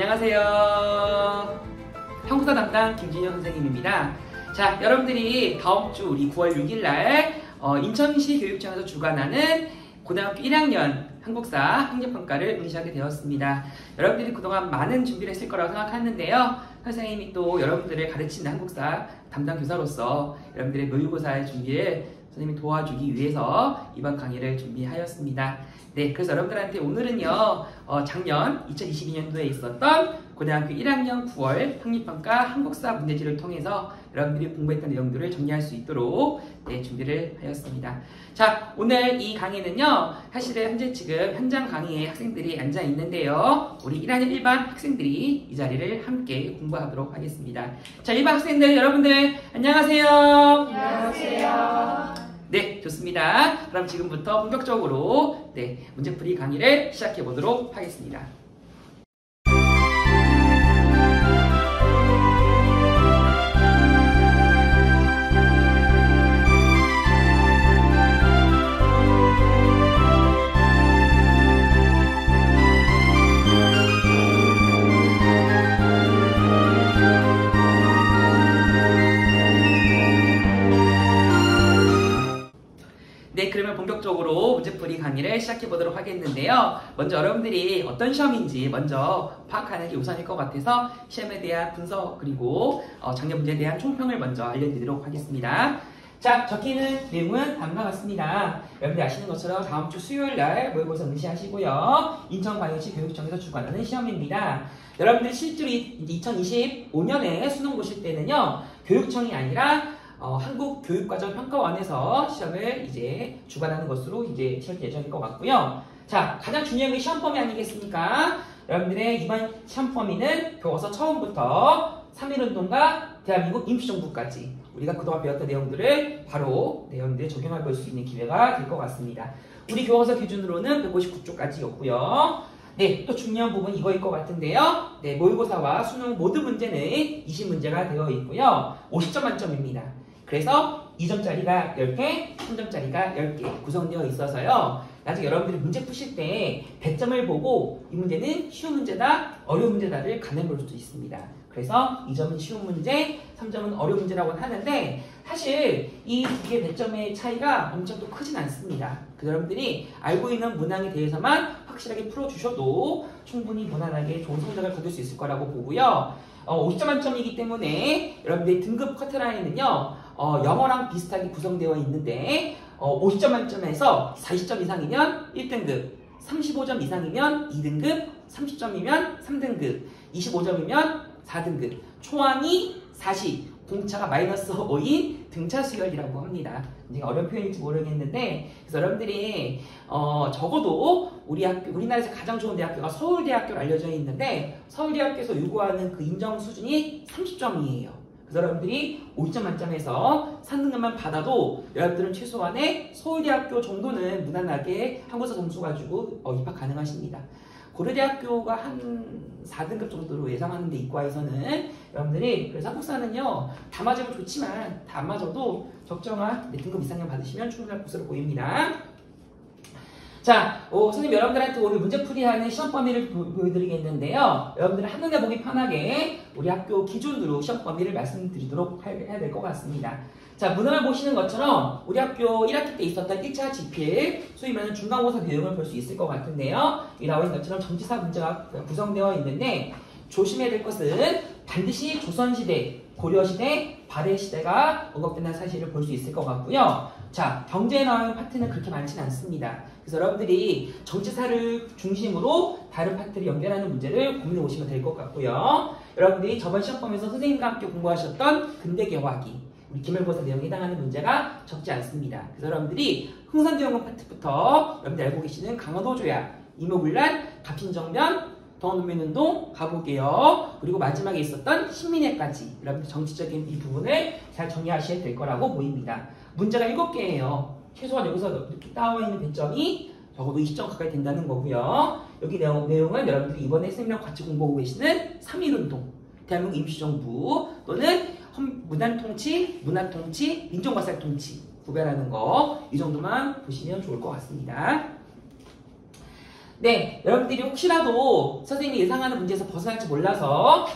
안녕하세요. 한국사 담당 김진영 선생님입니다. 자, 여러분들이 다음 주 우리 9월 6일 날 인천시 교육청에서 주관하는 고등학교 1학년 한국사 학력평가를 응시하게 되었습니다. 여러분들이 그동안 많은 준비를 했을 거라고 생각하는데요. 선생님이 또 여러분들을 가르치는 한국사 담당 교사로서 여러분들의 모의고사의 준비를 선생님이 도와주기 위해서 이번 강의를 준비하였습니다. 네, 그래서 여러분들한테 오늘은요, 작년 2022년도에 있었던 고등학교 1학년 9월 학력평가 한국사 문제지를 통해서 여러분들이 공부했던 내용들을 정리할 수 있도록 준비를 하였습니다. 자, 오늘 이 강의는요, 사실은 현재 지금 현장 강의에 학생들이 앉아 있는데요, 우리 1학년 1반 학생들이 이 자리를 함께 공부하도록 하겠습니다. 자, 1반 학생들 여러분들 안녕하세요. 안녕하세요. 네, 좋습니다. 그럼 지금부터 본격적으로 문제풀이 강의를 시작해 보도록 하겠습니다. 네, 그러면 본격적으로 문제풀이 강의를 시작해 보도록 하겠는데요. 먼저 여러분들이 어떤 시험인지 먼저 파악하는 게 우선일 것 같아서 시험에 대한 분석 그리고 작년 문제에 대한 총평을 먼저 알려드리도록 하겠습니다. 자, 적히는 내용은 다음과 같습니다. 여러분들이 아시는 것처럼 다음 주 수요일 날 모의고사 응시하시고요. 인천광역시 교육청에서 주관하는 시험입니다. 여러분들 실제로 2025년에 수능 보실 때는요, 교육청이 아니라 한국교육과정평가원에서 시험을 이제 주관하는 것으로 이제 시험 예정일 것 같고요. 자, 가장 중요한 게 시험 범위 아니겠습니까? 여러분들의 이번 시험 범위는 교과서 처음부터 3.1운동과 대한민국 임시정부까지 우리가 그동안 배웠던 내용들을 바로 내용들에 적용해 볼 수 있는 기회가 될 것 같습니다. 우리 교과서 기준으로는 159쪽까지였고요. 네, 또 중요한 부분 이거일 것 같은데요. 네, 모의고사와 수능 모든 문제는 20문제가 되어 있고요. 50점 만점입니다. 그래서 2점짜리가 10개, 3점짜리가 10개 구성되어 있어서요. 나중에 여러분들이 문제 푸실 때 100점을 보고 이 문제는 쉬운 문제다, 어려운 문제다를 가늠볼 수도 있습니다. 그래서 2점은 쉬운 문제, 3점은 어려운 문제라고 하는데 사실 이 두 개 100점의 차이가 엄청 또 크진 않습니다. 그래서 여러분들이 알고 있는 문항에 대해서만 확실하게 풀어주셔도 충분히 무난하게 좋은 성적을 거둘 수 있을 거라고 보고요. 50점 만점이기 때문에 여러분들의 등급 커트라인은요, 영어랑 비슷하게 구성되어 있는데 50점 만점에서 40점 이상이면 1등급, 35점 이상이면 2등급, 30점이면 3등급, 25점이면 4등급, 초항이 40, 공차가 마이너스 5인 등차 수열이라고 합니다. 이제 어려운 표현인지 모르겠는데, 그래서 여러분들이 적어도 우리나라에서 가장 좋은 대학교가 서울대학교로 알려져 있는데, 서울대학교에서 요구하는 그 인정 수준이 30점이에요. 그래서 여러분들이 50점 만점에서 3등급만 받아도 여러분들은 최소한의 서울대학교 정도는 무난하게 한국사 점수 가지고 입학 가능하십니다. 고려대학교가 한 4등급 정도로 예상하는데 이과에서는 여러분들이 그래서 한국사는요, 다 맞으면 좋지만 다 안 맞아도 적정한 등급 이상을 받으시면 충분할 것으로 보입니다. 자, 선생님 여러분들한테 오늘 문제풀이하는 시험 범위를 보여드리겠는데요. 여러분들은 한눈에 보기 편하게 우리 학교 기준으로 시험 범위를 말씀드리도록 해야 될 것 같습니다. 자, 문항을 보시는 것처럼 우리 학교 1학기 때 있었던 1차 지필, 소위 말하는 중간고사 내용을 볼 수 있을 것 같은데요. 이 나와 있는 것처럼 정치사 문제가 구성되어 있는데 조심해야 될 것은 반드시 조선시대, 고려시대, 발해시대가 언급된다는 사실을 볼 수 있을 것 같고요. 자, 경제에 나오는 파트는 그렇게 많지는 않습니다. 그래서 여러분들이 정치사를 중심으로 다른 파트를 연결하는 문제를 고민해 보시면 될 것 같고요. 여러분들이 저번 시험범위에서 선생님과 함께 공부하셨던 근대개화기, 우리 기말고사 내용에 해당하는 문제가 적지 않습니다. 그래서 여러분들이 흥선대원군 파트부터 여러분들이 알고 계시는 강화도 조약, 임오군란, 갑신정변, 동아농민운동, 가보개혁, 그리고 마지막에 있었던 신민회까지 여러분들 정치적인 이 부분을 잘 정리하셔야 될 거라고 보입니다. 문제가 7개예요. 최소한 여기서 이렇게 따와 있는 배점이 적어도 20점 가까이 된다는 거고요. 여기 내용은 여러분들이 이번에 생명 같이 공부하고 계시는 3.1운동, 대한민국 임시정부 또는 문화통치, 민족마살통치 구별하는 거, 이 정도만 보시면 좋을 것 같습니다. 네, 여러분들이 혹시라도 선생님이 예상하는 문제에서 벗어날지 몰라서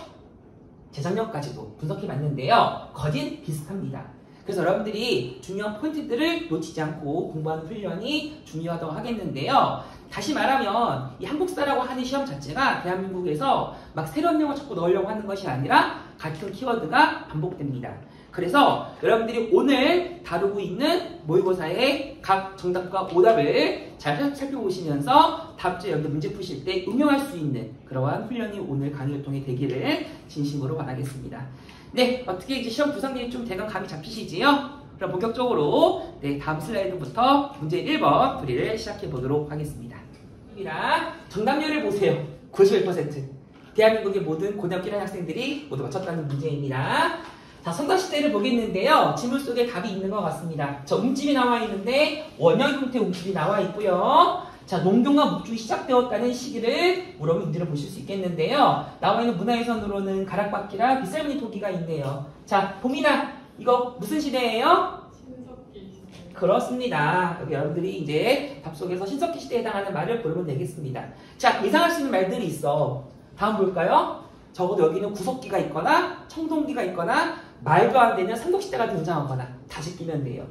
재작년까지도 분석해 봤는데요. 거진 비슷합니다. 그래서 여러분들이 중요한 포인트들을 놓치지 않고 공부하는 훈련이 중요하다고 하겠는데요. 다시 말하면 이 한국사라고 하는 시험 자체가 대한민국에서 막 새로운 내용을 자꾸 넣으려고 하는 것이 아니라 같은 키워드가 반복됩니다. 그래서 여러분들이 오늘 다루고 있는 모의고사의 각 정답과 오답을 잘 살펴보시면서 다음 주에 여러분들 문제 푸실 때 응용할 수 있는 그러한 훈련이 오늘 강의를 통해 되기를 진심으로 바라겠습니다. 네, 어떻게 이제 시험 구성들이 좀 대강 감이 잡히시지요? 그럼 본격적으로 다음 슬라이드부터 문제 1번 풀이를 시작해 보도록 하겠습니다. 정답률을 보세요. 91%. 대한민국의 모든 고등학교 1학년 학생들이 모두 맞췄다는 문제입니다. 자, 성덕시대를 보겠는데요. 지문 속에 답이 있는 것 같습니다. 저 움집이 나와 있는데 원형 형태 움집이 나와 있고요. 자, 농경과 목축이 시작되었다는 시기를 물어보면 문제를 보실 수 있겠는데요. 나와 있는 문화유산으로는 가락바퀴랑 빗살무늬 토기가 있네요. 자, 봄이나 이거 무슨 시대예요? 신석기 시대. 그렇습니다. 여기 여러분들이 이제 답 속에서 신석기 시대에 해당하는 말을 고르면 되겠습니다. 자, 예상할 수 있는 말들이 있어. 다음 볼까요? 적어도 여기는 구석기가 있거나 청동기가 있거나 말도 안 되는 삼국시대가 등장하거나 다시 끼면 돼요.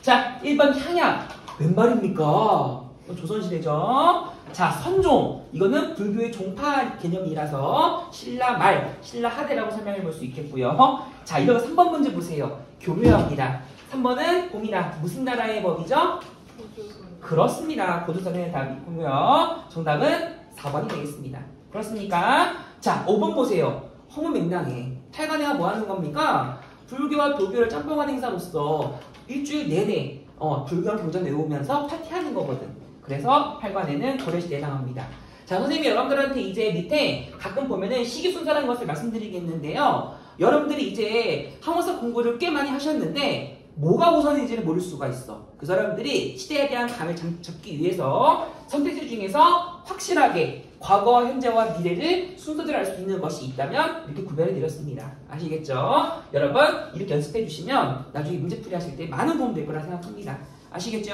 자, 1번 향약. 웬 말입니까? 조선시대죠. 자, 선종. 이거는 불교의 종파 개념이라서 신라말, 신라하대라고 설명해 볼 수 있겠고요. 자, 이거 3번 문제 보세요. 교묘합니다. 3번은 봄이나 무슨 나라의 법이죠? 고조선. 그렇습니다. 고조선의 답이고요. 정답은 4번이 되겠습니다. 그렇습니까? 자, 5번 보세요. 허무맹랑해. 탈관회가 뭐 하는 겁니까? 불교와 도교를 짬뽕하는 행사로서 일주일 내내 불교랑 경전 외우면서 파티하는 거거든. 그래서 팔관에는 고려시대에 해당합니다. 자, 선생님이 여러분들한테 이제 밑에 가끔 보면은 시기 순서라는 것을 말씀드리겠는데요. 여러분들이 이제 항원사 공부를 꽤 많이 하셨는데 뭐가 우선인지를 모를 수가 있어. 그래서 여러분들이 시대에 대한 감을 잡기 위해서 선택지 중에서 확실하게 과거와 현재와 미래를 순서대로 알 수 있는 것이 있다면 이렇게 구별해 드렸습니다. 아시겠죠? 여러분 이렇게 연습해 주시면 나중에 문제풀이 하실 때 많은 도움 될 거라 생각합니다. 아시겠죠?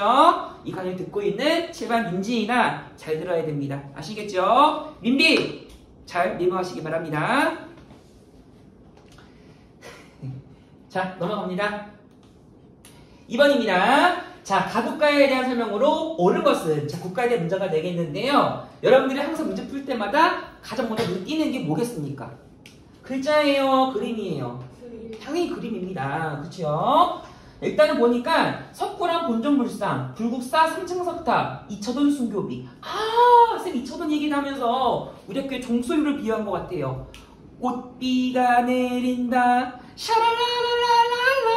이 강의를 듣고 있는 7반 민지이나 잘 들어야 됩니다. 아시겠죠? 민비 잘 메모하시기 바랍니다. 자, 넘어갑니다. 2번입니다. 자, 가국가에 대한 설명으로 옳은 것은 자, 국가에 대한 문제가 되겠는데요. 여러분들이 항상 문제 풀 때마다 가장 먼저 눈에 띄는 게 뭐겠습니까? 글자예요? 그림이에요? 당연히 그림입니다. 그렇죠? 일단은 보니까 석굴암 본전불상, 불국사 3층 석탑, 이처돈 순교비. 아, 쌤 이처돈 얘기를 하면서 우리 학교의 종소리를 비유한 것 같아요. 꽃비가 내린다. 샤랄라랄라랄라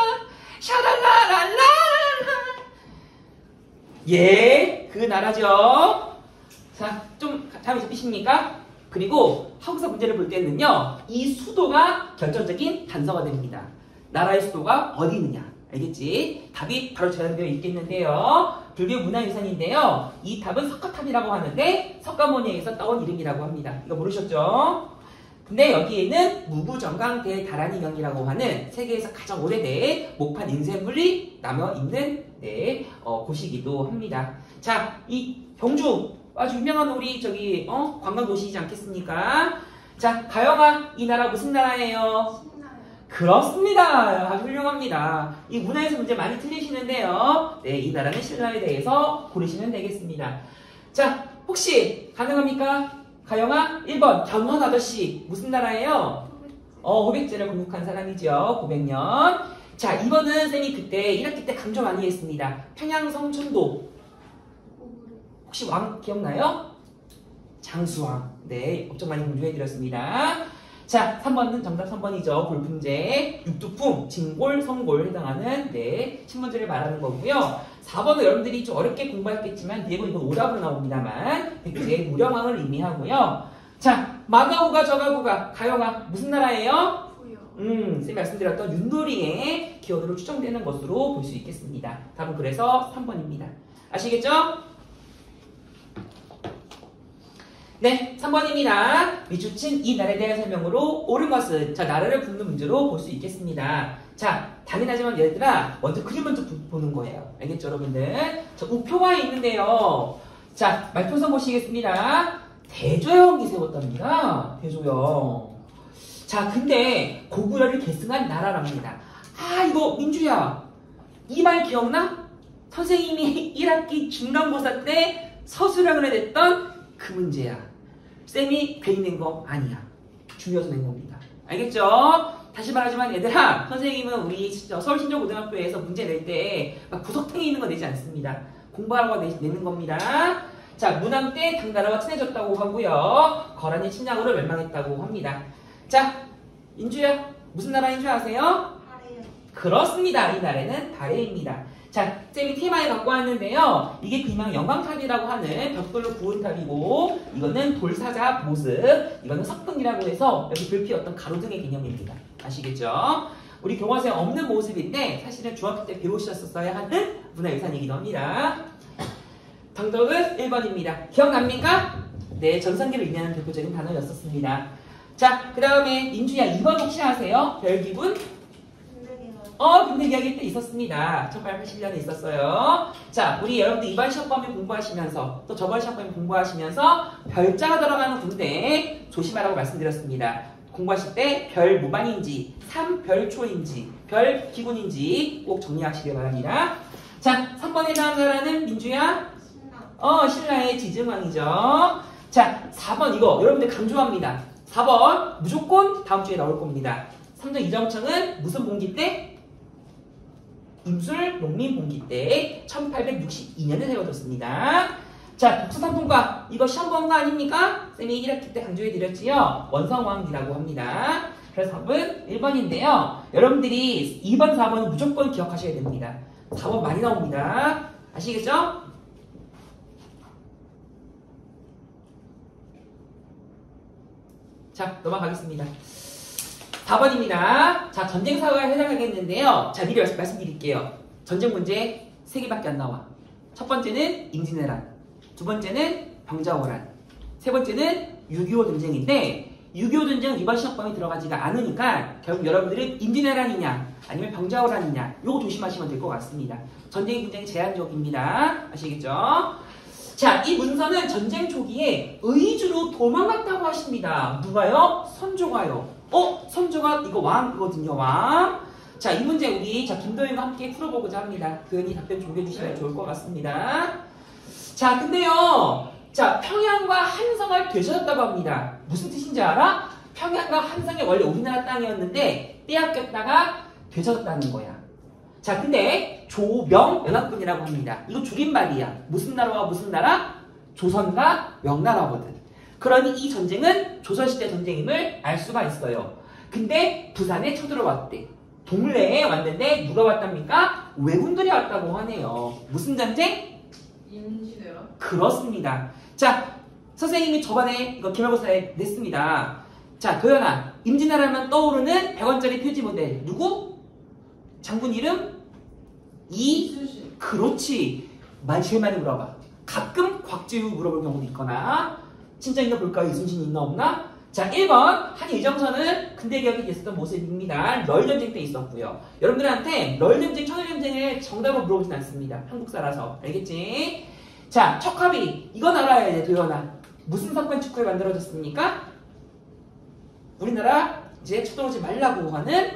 샤랄라랄라랄라. 예, 그 나라죠. 자, 좀 감이 잡히십니까? 그리고 한국사 문제를 볼 때는요, 이 수도가 결정적인 단서가 됩니다. 나라의 수도가 어디 있느냐. 알겠지? 답이 바로 제한되어 있겠는데요. 불교 문화유산인데요. 이 탑은 석가탑이라고 하는데 석가모니에서 따온 이름이라고 합니다. 이거 모르셨죠? 근데 여기에는 무구정강대다란이경이라고 하는 세계에서 가장 오래된 목판 인쇄물이 남아있는 곳이기도 합니다. 자, 이 경주 아주 유명한 우리 관광 도시이지 않겠습니까? 자, 가영아, 이 나라 무슨 나라예요? 그렇습니다. 아주 훌륭합니다. 이 문화에서 문제 많이 틀리시는데요. 네, 이 나라는 신라에 대해서 고르시면 되겠습니다. 자, 혹시 가능합니까? 가영아, 1번 견훤 아저씨 무슨 나라예요? 호백제를 건국한 사람이죠. 900년. 자, 2번은 쌤이 그때 1학기 때 강조 많이 했습니다. 평양성 천도. 혹시 왕 기억나요? 장수왕. 네, 엄청 많이 강조해드렸습니다. 자, 3번은 정답 3번이죠. 골품제, 육두품, 진골, 성골 해당하는 신문제를 말하는 거고요. 4번은 여러분들이 좀 어렵게 공부했겠지만 뒤에 보니까 오답으로 나옵니다만 백제 무령왕을 의미하고요. 자, 마가우가 저가구가 가영아 무슨 나라예요? 쌤이 말씀드렸던 윷놀이의 기원으로 추정되는 것으로 볼 수 있겠습니다. 답은 그래서 3번입니다. 아시겠죠? 네, 3번입니다. 미주친 이 나라에 대한 설명으로 옳은 것은 자, 나라를 붙는 문제로 볼 수 있겠습니다. 자, 당연하지만 얘들아 먼저 그림 먼저 보는 거예요. 알겠죠, 여러분들? 자, 우표가 있는데요. 자, 말풍선 보시겠습니다. 대조영이 세웠답니다. 대조영. 자, 근데 고구려를 계승한 나라랍니다. 아, 이거 민주야. 이 말 기억나? 선생님이 1학기 중간고사 때 서술형을 냈던 그 문제야. 쌤이 괜히 낸 거 아니야. 중요해서 낸 겁니다. 알겠죠? 다시 말하지만 얘들아, 선생님은 우리 서울신조고등학교에서 문제 낼 때 막 구석탱이 있는 거 내지 않습니다. 공부하라고 내는 겁니다. 자, 문항 때 당나라와 친해졌다고 하고요. 거란의 침략으로 멸망했다고 합니다. 자, 인주야, 무슨 나라인 줄 아세요? 하래요. 그렇습니다. 이 나라는 발해입니다. 자, 쌤이 TMI 갖고 왔는데요. 이게 그냥 영광탑이라고 하는 벽돌로 구운 탑이고, 이거는 돌사자 모습, 이거는 석등이라고 해서 여기 불피 어떤 가로등의 개념입니다. 아시겠죠? 우리 교과서에 없는 모습인데 사실은 중학교 때 배우셨었어야 하는 문화유산이기도 합니다. 정답은 1번입니다. 기억납니까? 네, 전성기를 의미하는 대표적인 단어였었습니다. 자, 그 다음에 민주야 2번 혹시 아세요? 별기분? 근데 이야기 때 있었습니다. 1880년에 있었어요. 자, 우리 여러분들 이번 시험범위 공부하시면서 또 저번 시험범위 공부하시면서 별자가 들어가는 군대 조심하라고 말씀드렸습니다. 공부하실 때 별 무반인지, 3별초인지, 별 기군인지 꼭 정리하시길 바랍니다. 자, 3번에 해당하는 나라는 민주야? 신라의 지증왕이죠. 자, 4번 이거 여러분들 강조합니다. 4번 무조건 다음 주에 나올 겁니다. 삼성 이정청은 무슨 봉기 때? 임술 농민 봉기 때 1862년에 세워졌습니다. 자, 독서상품과 이거 시험 본 거 아닙니까? 쌤이 1학기 때 강조해드렸지요. 원성왕기라고 합니다. 그래서 답은 1번인데요. 여러분들이 2번, 4번은 무조건 기억하셔야 됩니다. 4번 많이 나옵니다. 아시겠죠? 자, 넘어가겠습니다. 4번입니다. 자, 전쟁 사고에 해당하겠는데요. 자, 미리 말씀드릴게요. 전쟁 문제 3개밖에 안 나와. 첫 번째는 임진왜란, 두 번째는 병자호란, 세 번째는 6.25 전쟁인데 6.25 전쟁은 이번 시험범위 들어가지가 않으니까 결국 여러분들은 임진왜란이냐 아니면 병자호란이냐 요거 조심하시면 될 것 같습니다. 전쟁이 굉장히 제한적입니다. 아시겠죠? 자, 이 문서는 전쟁 초기에 의주로 도망갔다고 하십니다. 누가요? 선조가요. 선조가 이거 왕이거든요, 왕. 자, 이 문제 우리 김도현과 함께 풀어보고자 합니다. 도현이 답변 준비해주시면 좋을 것 같습니다. 자, 근데요. 자, 평양과 한성을 되찾았다고 합니다. 무슨 뜻인지 알아? 평양과 한성이 원래 우리나라 땅이었는데 빼앗겼다가 되찾았다는 거야. 자, 근데 조명연합군이라고 합니다. 이거 줄임말이야. 무슨 나라와 무슨 나라? 조선과 명나라거든. 그러니 이 전쟁은 조선시대 전쟁임을 알 수가 있어요. 근데 부산에 쳐들어왔대. 동래에 왔는데 누가 왔답니까? 왜군들이 왔다고 하네요. 무슨 전쟁? 임시대요? 그렇습니다. 자, 선생님이 저번에 이거 기말고사에 냈습니다. 자, 도연아, 임진왜란만 떠오르는 100원짜리 표지 모델 누구? 장군 이름? 이순신. 그렇지. 제일 많이 물어봐. 가끔 곽지우 물어볼 경우도 있거나 진짜 있나 볼까요? 이순신이 있나 없나? 자, 1번 한일정선은 근대개혁에 있었던 모습입니다. 널전쟁 때 있었고요. 여러분들한테 널전쟁, 청일전쟁을 정답으로 물어보진 않습니다. 한국사라서. 알겠지? 자, 척합이 이건 알아야 돼, 도연아. 무슨 사건 직후에 만들어졌습니까? 우리나라 이제 쳐들어오지 말라고 하는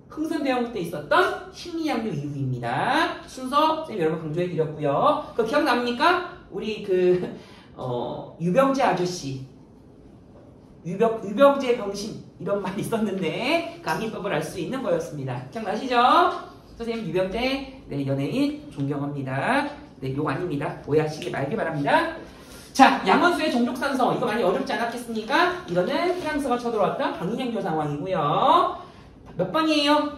흥선대원군 때 있었던 식민양류 이후입니다. 순서 선생님 여러분 강조해드렸고요. 그거 기억납니까? 우리 유병재 아저씨, 유병재 병신 이런 말이 있었는데 그 암기법을 알 수 있는 거였습니다. 기억나시죠? 선생님 유병재 연예인 존경합니다. 네, 욕 아닙니다. 오해하시기 말기 바랍니다. 자, 양원수의 종족산성 이거 많이 어렵지 않았겠습니까? 이거는 프랑스가 쳐들어왔던 방인양조 상황이고요. 몇 번이에요?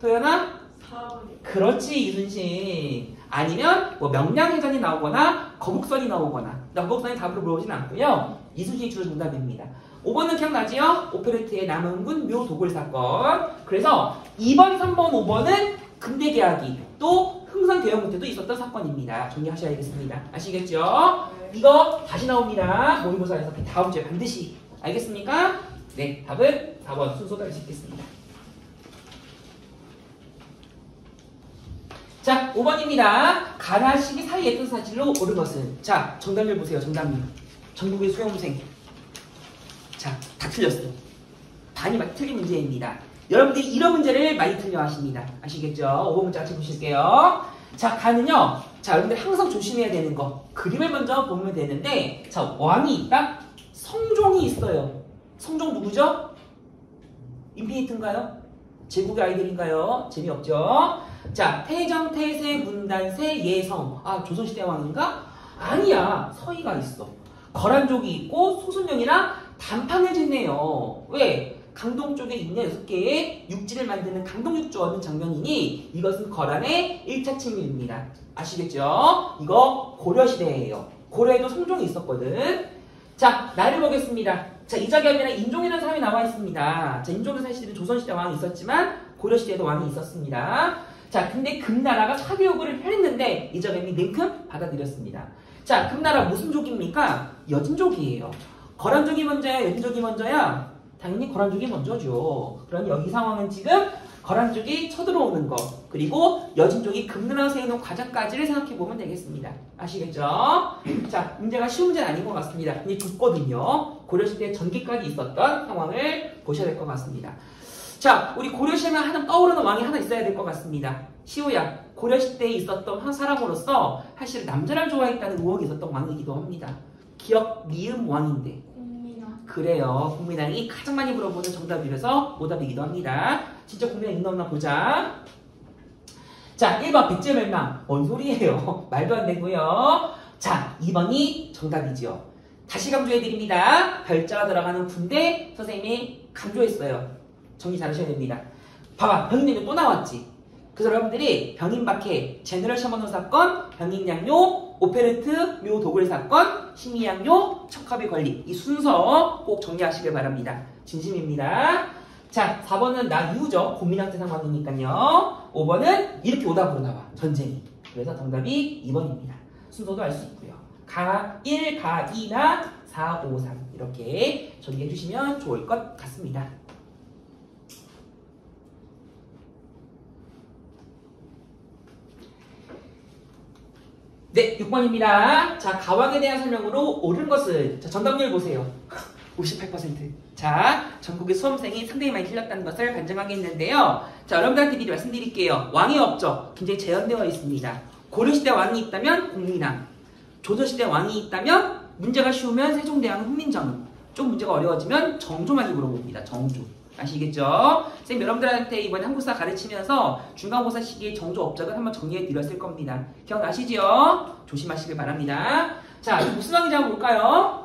도연아? 4번이요. 그렇지, 이순신. 아니면 뭐 명량해전이 나오거나 거북선이 나오거나. 거북선이 답으로 물어보진 않고요. 이순신이 주로 정답입니다. 5번은 기억나지요? 오페레트의 남은군 묘도굴 사건. 그래서 2번, 3번, 5번은 근대개혁이 또 흥선대원군 때도 있었던 사건입니다. 정리하셔야겠습니다. 아시겠죠? 이거 다시 나옵니다. 모의고사에서 다음 주에 반드시. 알겠습니까? 네, 답은 4번 순서대로 읽겠습니다. 자, 5번입니다. 가나시기 사이 예쁜 사실로 옳은 것은. 자, 정답률 보세요. 정답률. 전국의 수험생. 자, 다 틀렸어. 반이 막 틀린 문제입니다. 여러분들이 이런 문제를 많이 틀려 하십니다. 아시겠죠? 5번 문제 같이 보실게요. 자, 가는요. 자, 여러분들 항상 조심해야 되는 거. 그림을 먼저 보면 되는데, 자, 왕이 있다? 성종이 있어요. 성종 누구죠? 인피니트인가요? 제국의 아이들인가요? 재미없죠? 자, 태정, 태세, 문단세, 예성. 아, 조선시대 왕인가? 아니야. 서희가 있어. 거란족이 있고 소순령이랑 단판을 짓네요. 왜? 강동 쪽에 있는 6개의 육지를 만드는 강동육주 얻는 장면이니 이것은 거란의 1차 침입입니다. 아시겠죠? 이거 고려시대예요. 고려에도 성종이 있었거든. 자, 나를 보겠습니다. 자, 이자겸이랑 인종이라는 사람이 나와 있습니다. 자, 인종은 사실은 조선시대 왕이 있었지만 고려시대에도 왕이 있었습니다. 자, 근데 금나라가 사교 요구를 했는데 이자겸이 냉큼 받아들였습니다. 자, 금나라 무슨 족입니까? 여진족이에요. 거란족이 먼저야? 여진족이 먼저야? 당연히 거란족이 먼저죠. 그럼 여기 상황은 지금 거란족이 쳐들어오는 거 그리고 여진족이 금나라 세우는 과정까지를 생각해보면 되겠습니다. 아시겠죠? 자, 문제가 쉬운 문제는 아닌 것 같습니다. 근데 좁거든요. 고려시대 전기까지 있었던 상황을 보셔야 될 것 같습니다. 자, 우리 고려시대만 하나 떠오르는 왕이 하나 있어야 될 것 같습니다. 시호야, 고려시대에 있었던 한 사람으로서 사실 남자를 좋아했다는 의혹이 있었던 왕이기도 합니다. 기억 미음 왕인데. 국민왕. 그래요. 국민왕이 가장 많이 물어보는 정답이라서 오답이기도 합니다. 진짜 국민왕 있나 없나 보자. 자, 1번 백제멸망. 뭔 소리예요? 말도 안 되고요. 자, 2번이 정답이지요. 다시 강조해드립니다. 별자가 들어가는 군대 선생님이 강조했어요. 정리 잘하셔야 됩니다. 봐봐, 병인양요 또 나왔지. 그래서 여러분들이 병인박해, 제너럴 셔먼호 사건, 병인양요, 오페르트 묘 도굴 사건, 심리양요, 척합의 권리 이 순서 꼭 정리하시길 바랍니다. 진심입니다. 자, 4번은 나 이후죠. 고민왕태 상황이니까요. 5번은 이렇게 오답으로 나와. 전쟁이. 그래서 정답이 2번입니다. 순서도 알 수 있고요. 가 1, 가 2나 4, 5, 3 이렇게 정리해 주시면 좋을 것 같습니다. 네, 6번입니다. 자, 가왕에 대한 설명으로 옳은 것은 자, 정답률 보세요. 58%. 자, 전국의 수험생이 상당히 많이 틀렸다는 것을 반증하겠는데요. 자, 여러분들한테 미리 말씀드릴게요. 왕의 업적 굉장히 제한되어 있습니다. 고려시대 왕이 있다면 공민왕, 조선시대 왕이 있다면 문제가 쉬우면 세종대왕 훈민정음, 좀 문제가 어려워지면 정조 많이 물어봅니다. 정조. 아시겠죠? 선생님 여러분들한테 이번에 한국사 가르치면서 중간고사 시기에 정조 업적을 한번 정리해 드렸을 겁니다. 기억나시죠? 조심하시길 바랍니다. 자, 무슨 왕인지 한번 볼까요?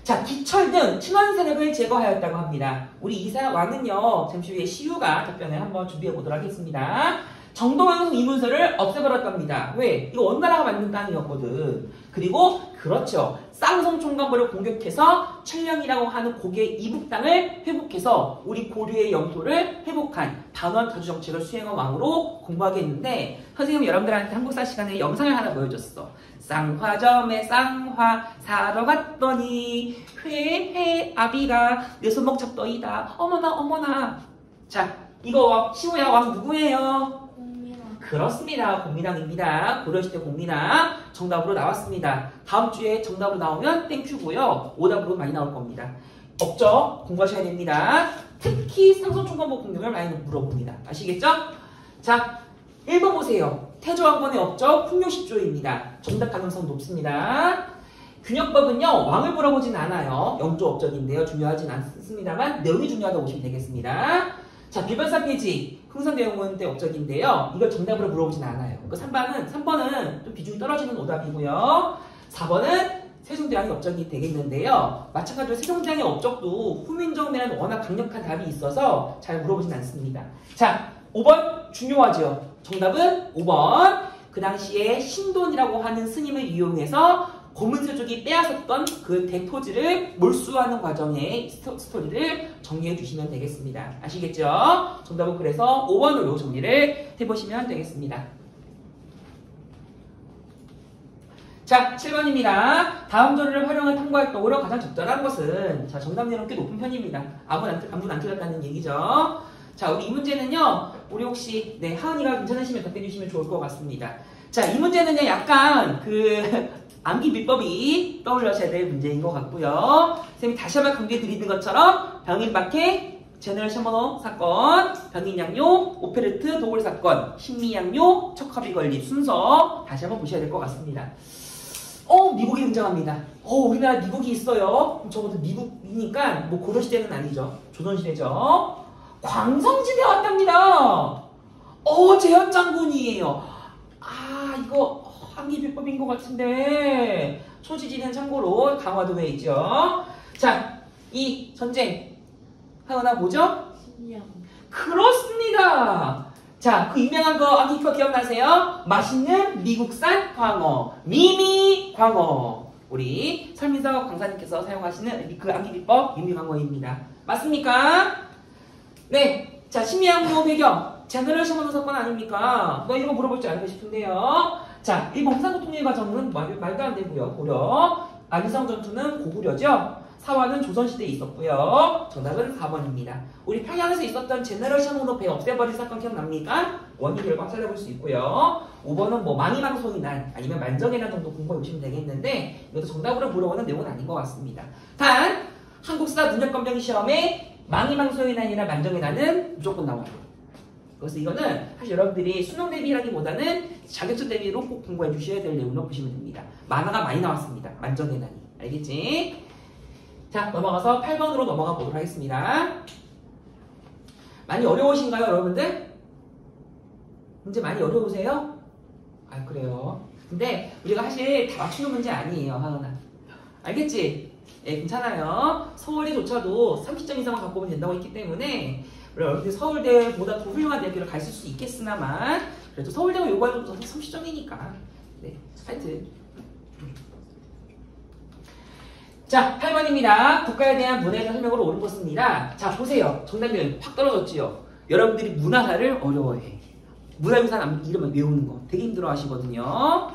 자, 기철 등 친원 세력을 제거하였다고 합니다. 우리 이사 왕은요, 잠시 후에 시유가 답변을 한번 준비해 보도록 하겠습니다. 정동왕성 이문서를 없애버렸답니다. 왜? 이거 원나라가 만든 땅이었거든. 그리고 그렇죠. 쌍성 총관부를 공격해서 천령이라고 하는 고개의 이북 땅을 회복해서 우리 고려의 영토를 회복한 반원 자주 정책을 수행한 왕으로 공부하게 했는데 선생님이 여러분들한테 한국사 시간에 영상을 하나 보여줬어. 쌍화점에 쌍화 사러 갔더니 회회 아비가 내 손목 잡더이다. 어머나 어머나. 자, 이거 시호야 왕 누구예요? 그렇습니다. 공민왕입니다. 고려시대 공민왕 정답으로 나왔습니다. 다음 주에 정답으로 나오면 땡큐고요. 오답으로 많이 나올 겁니다. 업적 공부하셔야 됩니다. 특히 상성총관부 공격을 많이 물어봅니다. 아시겠죠? 자, 1번 보세요. 태조왕건의 업적 풍요십조입니다. 정답 가능성 높습니다. 균형법은요. 왕을 물어보진 않아요. 영조 업적인데요. 중요하진 않습니다만 내용이 중요하다고 보시면 되겠습니다. 자, 비변사 페이지 흥선대원군 때 업적인데요. 이걸 정답으로 물어보진 않아요. 그 3번은 좀 비중이 떨어지는 오답이고요. 4번은 세종대왕의 업적이 되겠는데요. 마찬가지로 세종대왕의 업적도 후민정음이라는 워낙 강력한 답이 있어서 잘 물어보진 않습니다. 자, 5번 중요하죠. 정답은 5번. 그 당시에 신돈이라고 하는 스님을 이용해서 고문세족이 빼앗았던 그 대토지를 몰수하는 과정의 스토리를 정리해 주시면 되겠습니다. 아시겠죠? 정답은 그래서 5번으로 정리를 해보시면 되겠습니다. 자, 7번입니다. 다음 조류를 활용한 탐구활동으로 가장 적절한 것은 자, 정답률은 꽤 높은 편입니다. 아무나 안 틀렸다는 얘기죠. 자, 우리 이 문제는요, 우리 혹시, 네, 하은이가 괜찮으시면 답해주시면 좋을 것 같습니다. 자, 이 문제는요, 약간 암기 비법이 떠올려셔야 될 문제인 것 같고요. 선생님이 다시 한번 강조해 드리는 것처럼 병인박해, 제너럴 샤머노 사건, 병인양요, 오페르트 도골 사건, 신미양요, 척합이 걸린 순서 다시 한번 보셔야 될 것 같습니다. 미국이 등장합니다. 우리나라 미국이 있어요. 적어도 미국이니까 뭐 고려시대는 아니죠. 조선시대죠. 광성집에 왔답니다. 제현 장군이에요. 이거 암기 비법인 것 같은데 소지지는 참고로 강화도에 있죠. 자, 이 전쟁 하나 뭐죠? 신기함. 그렇습니다. 자, 그 유명한 거 암기 비법 기억나세요? 맛있는 미국산 광어, 미미 광어. 우리 설민서 강사님께서 사용하시는 그 암기 비법 미미 광어입니다. 맞습니까? 네. 자, 신미양로 배경. 제너럴 샤머노 사건 아닙니까? 이런 거 물어볼 줄 알고 싶은데요. 자, 일본 홍산고 통일 과정은 말도 안 되고요. 고려. 안희성 전투는 고구려죠. 사화는 조선시대에 있었고요. 정답은 4번입니다. 우리 평양에서 있었던 제너럴 샤머노 배 없애버린 사건 기억납니까? 원인 결과 찾아볼 수 있고요. 5번은 뭐 망이방송이 난 아니면 만정의 난 정도 공부해 보시면 되겠는데 이것도 정답으로 물어보는 내용은 아닌 것 같습니다. 단 한국사 능력검정 시험에 망이방송이 난이나 만정의 난은 무조건 나와요. 그래서 이거는 사실 여러분들이 수능 대비라기보다는 자격증 대비로 꼭 공부해 주셔야 될 내용으로 보시면 됩니다. 만화가 많이 나왔습니다. 만정의 난이. 알겠지? 자, 넘어가서 8번으로 넘어가 보도록 하겠습니다. 많이 어려우신가요, 여러분들? 문제 많이 어려우세요? 그래요. 근데 우리가 사실 다 맞추는 문제 아니에요, 하은아. 알겠지? 괜찮아요. 서울대조차도 30점 이상만 갖고 오면 된다고 했기 때문에 여러분들 서울대보다 더 훌륭한 대학교를 갔을 수 있겠으나만 그래도 서울대가 요구하는 것도 30점이니까 네, 하여튼 자, 8번입니다. 국가에 대한 문화사 설명으로 옳은 것입니다. 자, 보세요. 정답이 확 떨어졌지요. 여러분들이 문화사를 어려워해. 문화유산 이름을 외우는 거 되게 힘들어 하시거든요.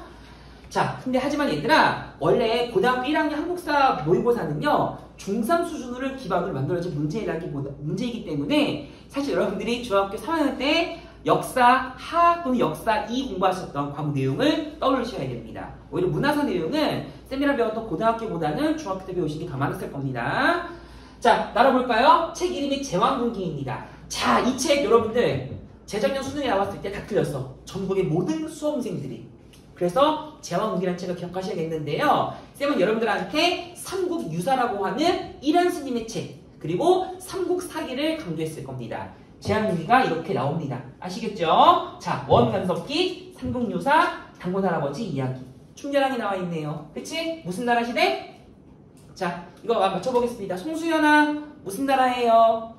자, 근데 하지만 얘들아, 원래 고등학교 1학년 한국사 모의고사는요, 중3 수준을 기반으로 만들어진 문제이기 때문에 사실 여러분들이 중학교 3학년 때 역사 하 또는 역사 2 공부하셨던 과목 내용을 떠올리셔야 됩니다. 오히려 문화사 내용은 쌤이랑 배웠던 고등학교보다는 중학교 때 배우신 게 더 많았을 겁니다. 자, 나눠볼까요? 책 이름이 제왕군기입니다. 자, 이 책 여러분들 재작년 수능에 나왔을 때 다 틀렸어. 전국의 모든 수험생들이. 그래서 제왕군기라는 책을 기억하셔야겠는데요. 쌤은 여러분들한테 삼국유사라고 하는 이란 스님의 책 그리고 삼국사기를 강조했을 겁니다. 제왕군기가 이렇게 나옵니다. 아시겠죠? 자, 원간섭기, 삼국유사, 당군할아버지 이야기. 충렬하게 나와 있네요. 그치? 무슨 나라 시대? 자, 이거 맞춰보겠습니다. 송수연아, 무슨 나라예요?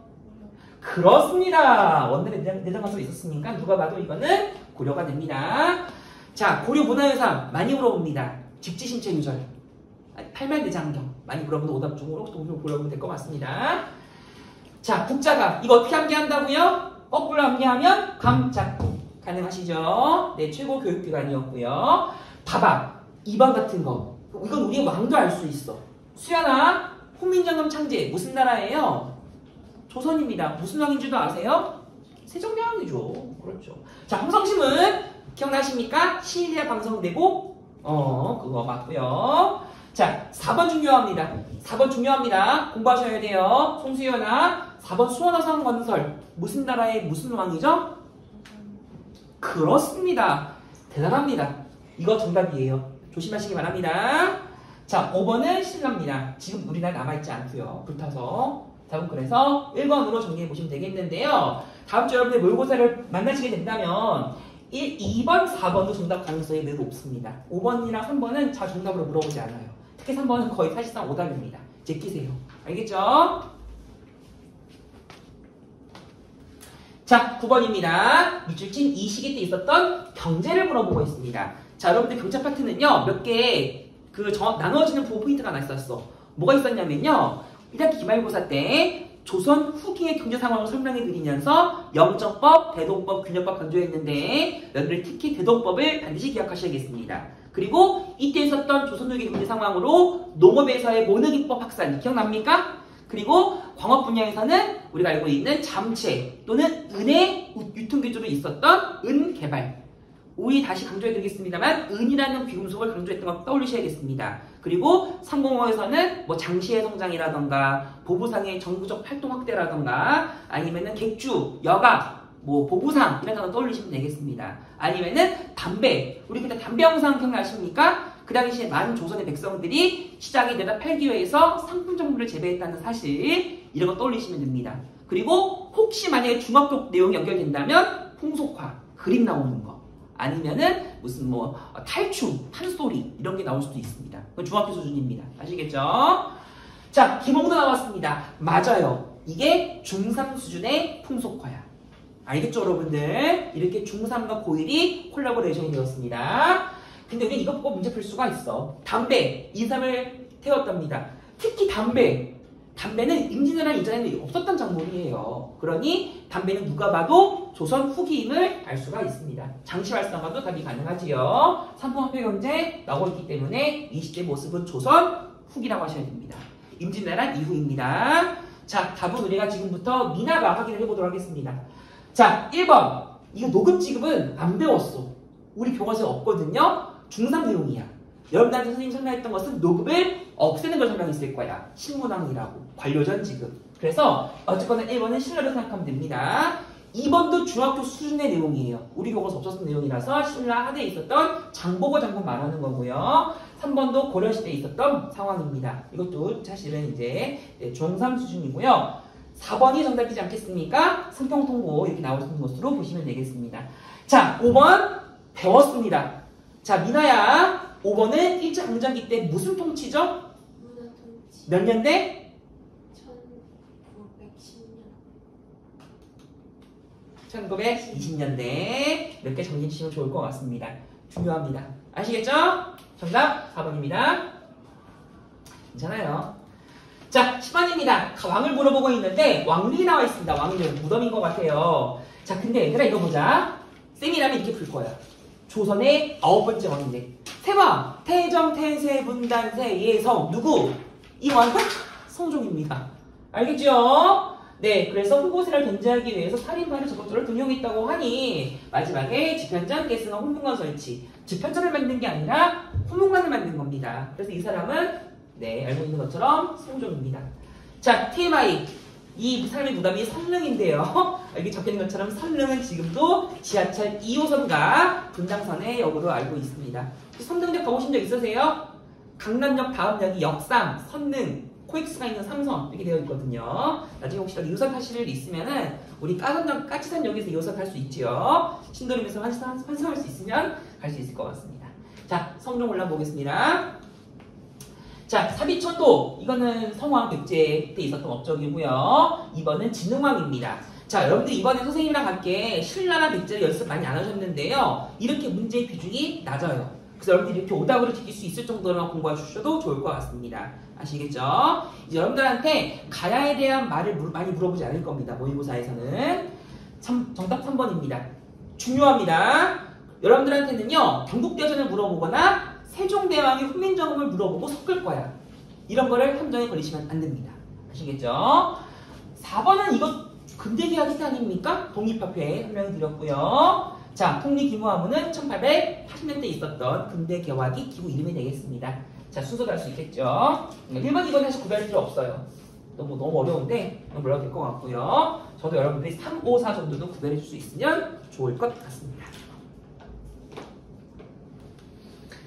그렇습니다. 원래 내장 가서 있었으니까 누가 봐도 이거는 고려가 됩니다. 자, 고려 문화유산 많이 물어봅니다. 직지신체 유절, 팔만대장경 많이 물어보는 오답 중으로 동시에 고려보면 될 것 같습니다. 자, 국자가 이거 어떻게 암기한다고요? 거꾸로 암기하면 감작구 가능하시죠? 네, 최고 교육기관이었고요. 봐봐, 2번 같은 거 이건 우리 왕도 알 수 있어. 수연아, 훈민정음 창제 무슨 나라예요? 조선입니다. 무슨 왕인 줄도 아세요? 세종대왕이죠. 그렇죠. 자, 황성심은 기억나십니까? 시리아 방송되고 그거 맞고요. 자, 4번 중요합니다. 4번 중요합니다. 공부하셔야 돼요. 송수연아, 4번 수원화성 건설 무슨 나라의 무슨 왕이죠? 그렇습니다. 대단합니다. 이거 정답이에요. 조심하시기 바랍니다. 자, 5번은 신라입니다. 지금 우리나라 남아있지 않고요. 불타서. 답은 그래서 1번으로 정리해보시면 되겠는데요. 다음 주 여러분들 모의고사를 만나시게 된다면 2번, 4번도 정답 가능성이 매우 높습니다. 5번이랑 3번은 잘 정답으로 물어보지 않아요. 특히 3번은 거의 사실상 오답입니다. 제끼세요. 알겠죠? 자, 9번입니다. 밑줄친 이 시기 때 있었던 경제를 물어보고 있습니다. 자, 여러분들 경제 파트는요, 몇 개 나누어지는 부분 포인트가 하나 있었어. 뭐가 있었냐면요, 1학기 기말고사 때 조선 후기의 경제 상황을 설명해 드리면서 영정법, 대동법, 균형법 강조했는데 여러분들 특히 대동법을 반드시 기억하셔야겠습니다. 그리고 이때 있었던 조선 후기 경제 상황으로 농업에서의 모내기법 확산 기억납니까? 그리고 광업 분야에서는 우리가 알고 있는 잠체 또는 은의 유통 기조로 있었던 은 개발. 오이 다시 강조해드리겠습니다만 은이라는 귀금속을 강조했던 걸 떠올리셔야겠습니다. 그리고 상공호에서는 뭐 장시의 성장이라던가 보부상의 정부적 활동 확대라던가 아니면은 객주, 여가, 뭐 보부상 이런 거 떠올리시면 되겠습니다. 아니면은 담배. 우리 그때 담배 영상 기억나십니까? 그 당시에 많은 조선의 백성들이 시장에 내다 팔기 위해서 상품 정보를 재배했다는 사실 이런 거 떠올리시면 됩니다. 그리고 혹시 만약에 중학교 내용이 연결된다면 풍속화, 그림 나오는 거 아니면은 무슨 뭐 탈춤, 판소리 이런 게 나올 수도 있습니다. 그건 중학교 수준입니다. 아시겠죠? 자, 기몽도 나왔습니다. 맞아요. 이게 중3 수준의 풍속화야. 알겠죠, 여러분들? 이렇게 중3과 고1이 콜라보레이션이 되었습니다. 근데 우리 이거 보고 문제 풀 수가 있어. 담배, 인삼을 태웠답니다. 특히 담배. 담배는 임진왜란 이전에는 없었던 작물이에요. 그러니 담배는 누가 봐도 조선 후기임을 알 수가 있습니다. 장시 활성화도 답이 가능하지요. 삼풍화폐 경제 나오고 있기 때문에 20대 모습은 조선 후기라고 하셔야 됩니다. 임진왜란 이후입니다. 자, 답은 우리가 지금부터 미나가 확인을 해보도록 하겠습니다. 자, 1번. 이거 노급 지급은 안 배웠어. 우리 교과서에 없거든요. 중3 내용이야. 여러분들한테 선생님이 설명했던 것은 노급을 없애는 걸 설명했을 거야. 신문왕이라고. 관료전 지급. 그래서 어쨌거나 1번은 신라로 생각하면 됩니다. 2번도 중학교 수준의 내용이에요. 우리 교과서 없었던 내용이라서 신라 하대에 있었던 장보고 장군 말하는 거고요. 3번도 고려시대에 있었던 상황입니다. 이것도 사실은 이제 중3 수준이고요. 4번이 정답이지 않겠습니까? 승평통보 이렇게 나오는 것으로 보시면 되겠습니다. 자, 5번 배웠습니다. 자, 미나야, 5번은 1차 강점기 때 무슨 통치죠? 문화통치. 몇 년대? 1910년. 1920년대. 몇 개 정리해 주시면 좋을 것 같습니다. 중요합니다. 아시겠죠? 정답 4번입니다. 괜찮아요. 자, 10번입니다. 왕을 물어보고 있는데 왕릉이 나와 있습니다. 왕릉 무덤인 것 같아요. 자, 근데 얘들아 이거 보자. 쌤이라면 이렇게 풀 거야. 조선의 9번째 왕인데 세왕, 태정, 태세, 문단세, 예성 누구? 이 왕은 성종입니다. 알겠죠? 네, 그래서 후보세를 견제하기 위해서 살인파를 저것저것 등용했다고 하니 마지막에 집현전, 계승과 홍문관 설치. 집현전을 만든 게 아니라 홍문관을 만든 겁니다. 그래서 이 사람은 네, 알고 있는 것처럼 성종입니다. 자, TMI. 이 사람의 무덤이 선릉인데요. 여기 적혀있는 것처럼 선릉은 지금도 지하철 2호선과 분당선의 역으로 알고 있습니다. 선릉역 가보신 적 있으세요? 강남역 다음 역이 역삼, 선릉, 코엑스가 있는 삼선 이렇게 되어 있거든요. 나중에 혹시 2호선 타실 일 있으면은 우리 까치산역에서 2호선 탈 수 있지요. 신도림에서 환승할 수 있으면 갈 수 있을 것 같습니다. 자, 성종 올라보겠습니다. 자, 사비천도. 이거는 성왕 백제 때 있었던 업적이고요. 2번은 진흥왕입니다. 자, 여러분들 이번에 선생님이랑 함께 신라나 백제를 연습 많이 안 하셨는데요. 이렇게 문제의 비중이 낮아요. 그래서 여러분들이 이렇게 오답으로 지킬 수 있을 정도로만 공부해 주셔도 좋을 것 같습니다. 아시겠죠? 이제 여러분들한테 가야에 대한 말을 많이 물어보지 않을 겁니다. 모의고사에서는. 정답 3번입니다. 중요합니다. 여러분들한테는요, 경국대전을 물어보거나 세종대왕의 훈민정음을 물어보고 섞을 거야. 이런 거를 함정에 걸리시면 안 됩니다. 아시겠죠? 4번은 이거 근대계약이 아닙니까? 독립화폐 설명을 드렸고요. 자, 통리기무하무는 1880년대에 있었던 근대개화기 기구 이름이 되겠습니다. 자, 순서도 할 수 있겠죠? 1번, 2번 사실 구별할 필요 없어요. 너무 어려운데 몰라도 될 것 같고요. 저도 여러분들이 3, 5, 4 정도도 구별해 줄 수 있으면 좋을 것 같습니다.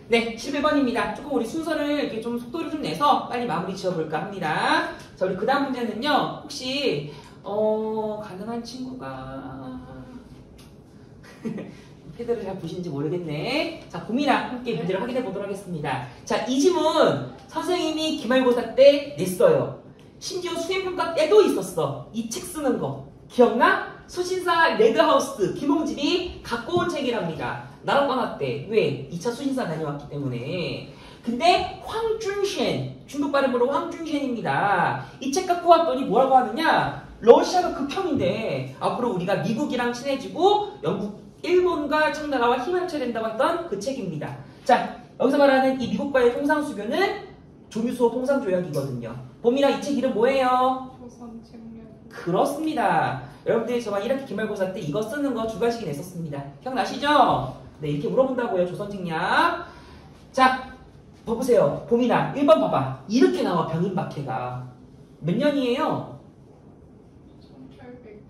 네, 11번입니다. 조금 우리 순서를 이렇게 좀 속도를 좀 내서 빨리 마무리 지어볼까 합니다. 자, 우리 그 다음 문제는요, 혹시, 가능한 친구가, 패드를 잘 보시는지 모르겠네. 자, 고민아 함께 문제를 확인해 보도록 하겠습니다. 자, 이 지문 선생님이 기말고사 때 냈어요. 심지어 수행평가 때도 있었어. 이 책 쓰는 거. 기억나? 수신사 레드하우스 김홍집이 갖고 온 책이랍니다. 나랑 관할 왜? 2차 수신사 다녀왔기 때문에. 근데 황준셴, 중국 발음으로 황준셴입니다. 이 책 갖고 왔더니 뭐라고 하느냐? 러시아가 극혐인데 앞으로 우리가 미국이랑 친해지고 영국, 일본과 청나라와 힘을 합쳐야 된다고 했던 그 책입니다. 자, 여기서 말하는 이 미국과의 통상수교는 조미수호 통상조약이거든요. 봄이나 이 책 이름 뭐예요? 조선책략. 그렇습니다. 여러분들이 저번 1학기 기말고사 때 이거 쓰는 거 주관식이 냈었습니다. 기억나시죠? 네, 이렇게 물어본다고요. 조선책략. 자, 봐보세요. 봄이나 1번 봐봐. 이렇게 나와 병인박해가. 몇 년이에요? 1800.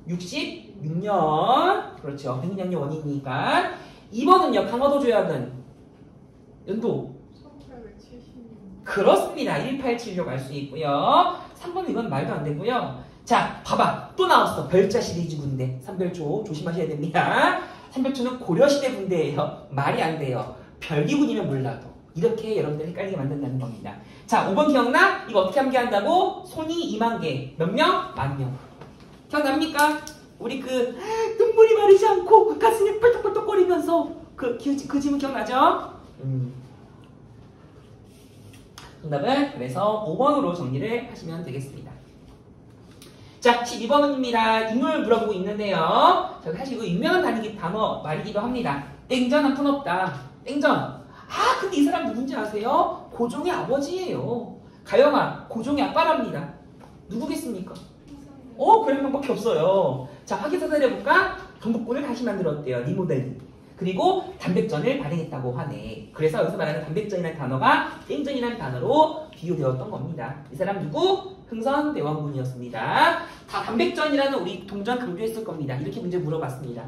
66년. 그렇죠. 백년이 원이니까. 2번은요. 강화도 조약은 연도 1870년. 그렇습니다. 1876 알 수 있고요. 3번은 이건 말도 안 되고요. 자, 봐봐. 또 나왔어. 별자 시리즈 군대. 삼별초 조심하셔야 됩니다. 삼별초는 고려시대 군대예요. 말이 안 돼요. 별기군이면 몰라도. 이렇게 여러분들 헷갈리게 만든다는 겁니다. 자, 5번 기억나? 이거 어떻게 함께한다고? 손이 2만 개. 몇 명? 10,000명. 기억납니까? 우리 눈물이 마르지 않고 가슴이 펄떡펄떡거리면서 그 지문 기억나죠? 정답은 그래서 5번으로 정리를 하시면 되겠습니다. 자, 12번입니다. 인물 물어보고 있는데요. 사실 이거 유명한 단어 말이기도 합니다. 땡전 한 푼 없다. 땡전. 근데 이 사람 누군지 아세요? 고종의 아버지예요. 가영아, 고종의 아빠랍니다. 누구겠습니까? 그런 방법밖에 없어요. 자, 확인사살 해볼까? 경복궁을 다시 만들었대요. 리모델링. 그리고 단백전을 발행했다고 하네. 그래서 여기서 말하는 단백전이라는 단어가 땡전이라는 단어로 비유되었던 겁니다. 이 사람 누구? 흥선대원군이었습니다. 다 단백전이라는 우리 동전 강조했을 겁니다. 이렇게 문제 물어봤습니다.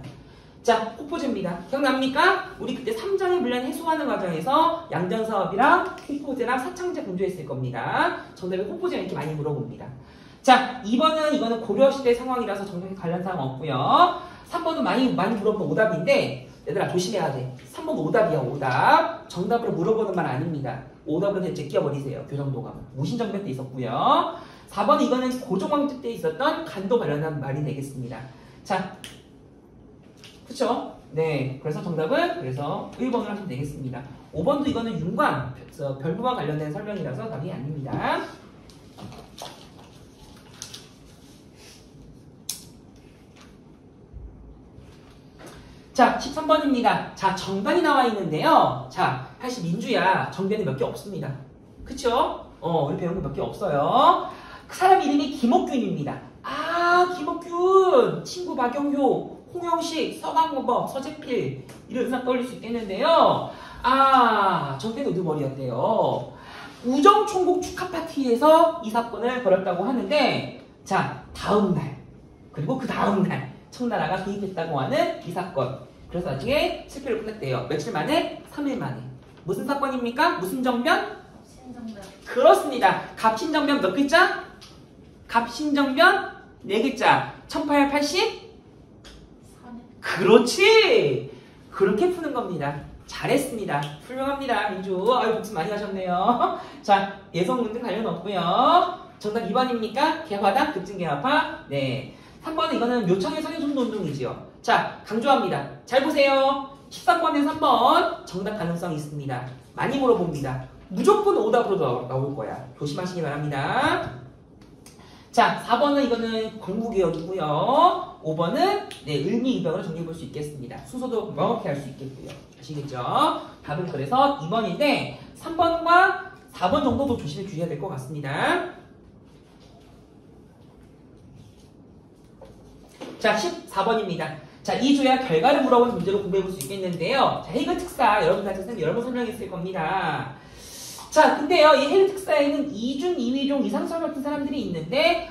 자, 호포제입니다. 기억납니까? 우리 그때 3장의 분란 해소하는 과정에서 양전사업이랑 호포제랑 사창제 강조했을 겁니다. 정답에 호포제 이렇게 많이 물어봅니다. 자, 2번은 이거는 고려시대 상황이라서 정답에 관련 사항 없고요. 3번은 많이 물어보는 오답인데 얘들아 조심해야 돼. 3번 오답이야, 오답. 정답으로 물어보는 말 아닙니다. 오답으로 대체 끼워버리세요. 교정도감은. 무신정변 때 있었고요. 4번은 이거는 고종왕조 때 있었던 간도 관련한 말이 되겠습니다. 자, 그쵸? 네. 그래서 정답은 1번으로 하시면 되겠습니다. 5번도 이거는 윤관, 별부와 관련된 설명이라서 답이 아닙니다. 자, 13번입니다. 자, 정변이 나와 있는데요. 자, 사실 민주야, 정변이 몇 개 없습니다. 그쵸? 우리 배운 거 몇 개 없어요. 그 사람 이름이 김옥균입니다. 김옥균! 친구 박영효, 홍영식, 서강호법, 서재필, 이런 의상 떠올릴 수 있겠는데요. 정변이 우두머리였대요. 우정총국 축하 파티에서 이 사건을 벌였다고 하는데, 자, 다음날, 그리고 그 다음날, 청나라가 개입했다고 하는 이 사건. 그래서 나중에 실패로 끝냈대요. 며칠 만에? 3일 만에. 무슨 사건입니까? 무슨 정변? 신정변. 그렇습니다. 갑신정변 몇 글자? 갑신정변 4글자. 1880? 3일. 그렇지! 그렇게 푸는 겁니다. 잘했습니다. 훌륭합니다. 민주. 복습 많이 하셨네요. 자, 예성문제 관련 없고요. 정답 2번입니까? 개화당 급증개화파. 네. 3번은 이거는 묘청의 성인순도운동이지요. 자, 강조합니다. 잘 보세요. 13번에 3번 정답 가능성이 있습니다. 많이 물어봅니다. 무조건 오답으로 나올 거야. 조심하시기 바랍니다. 자, 4번은 이거는 광부개혁이고요. 5번은 을미이병으로 정리해 볼 수 있겠습니다. 순서도 명확히 할 수 있겠고요. 아시겠죠? 답은 그래서 2번인데 3번과 4번 정도도 조심해 주셔야 될 것 같습니다. 자, 14번입니다. 자, 이 조약 결과를 물어보는 문제로 공부해 볼 수 있겠는데요. 자, 헤이그 특사 여러분들한테 선생님 여러 번 설명했을 겁니다. 자, 근데요, 이 헤이그 특사에는 2중, 2위종, 이상설 같은 사람들이 있는데,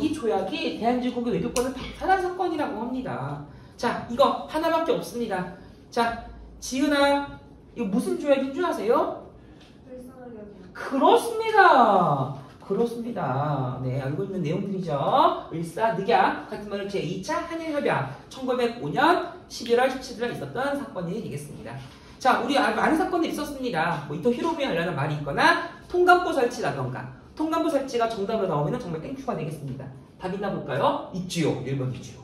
이 조약이 대한제국의 외교권을 박탈한 사건이라고 합니다. 자, 이거 하나밖에 없습니다. 자, 지은아, 이거 무슨 조약인 줄 아세요? 그렇습니다. 그렇습니다. 네, 알고 있는 내용들이죠. 을사늑약 같은 말을 제2차 한일협약 1905년 11월 17일에 있었던 사건이 되겠습니다. 자, 우리 많은 사건들이 있었습니다. 이토 히로부에 관련한 말이 있거나 통간부 설치라던가. 통간부 설치가 정답으로 나오면 정말 땡큐가 되겠습니다. 답 있나 볼까요? 있지요. 1번 있지요.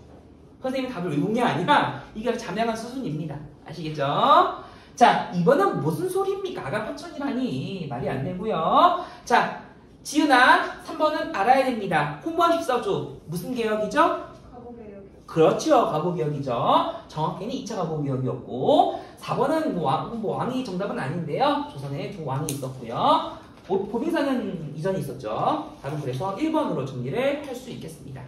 선생님이 답을 외운 게 아니라 이게 자명한 수순입니다. 아시겠죠? 자, 이번은 무슨 소리입니까? 아가파천이라니 말이 안 되고요. 자, 지은아, 3번은 알아야 됩니다. 홍보한 14주 무슨 개혁이죠? 가보개혁. 그렇죠. 가보개혁이죠. 정확히는 2차 가보개혁이었고 4번은 왕이 정답은 아닌데요. 조선에 두 왕이 있었고요. 보빙사는 이전에 있었죠. 답은 그래서 1번으로 정리를 할 수 있겠습니다.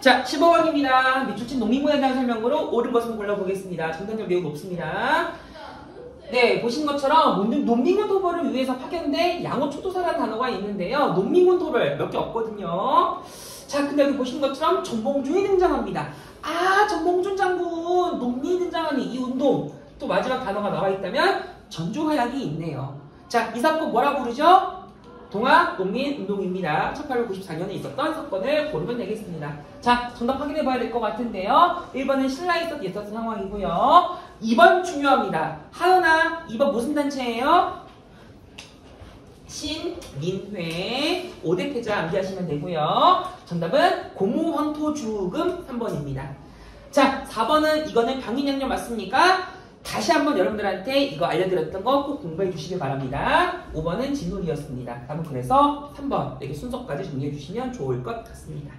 자, 15번입니다. 밑줄친 농민모에 대한 설명으로 옳은 것을 골라보겠습니다. 정답률 매우 높습니다. 네, 보신 것처럼 농민군 토벌을 위해서 파견된 양호초도사라는 단어가 있는데요. 농민군 토벌 몇 개 없거든요. 자, 근데 여기 보신 것처럼 전봉준이 등장합니다. 아, 전봉준 장군, 농민이 등장하는 이 운동. 또 마지막 단어가 나와 있다면 전주화약이 있네요. 자, 이 사건 뭐라고 부르죠? 동학농민운동입니다. 1894년에 있었던 사건을 고르면 되겠습니다. 자, 정답 확인해 봐야 될 것 같은데요. 1번은 신라에서 있었던 상황이고요. 2번 중요합니다. 하은아, 2번 무슨 단체예요? 신민회 5대 패자 암기하시면 되고요. 정답은 고무황토주금 3번입니다. 자, 4번은 이거는 병인양념 맞습니까? 다시 한번 여러분들한테 이거 알려드렸던 거 꼭 공부해 주시길 바랍니다. 5번은 진놀이였습니다. 답은 그래서 3번 이렇게 순서까지 정리해 주시면 좋을 것 같습니다.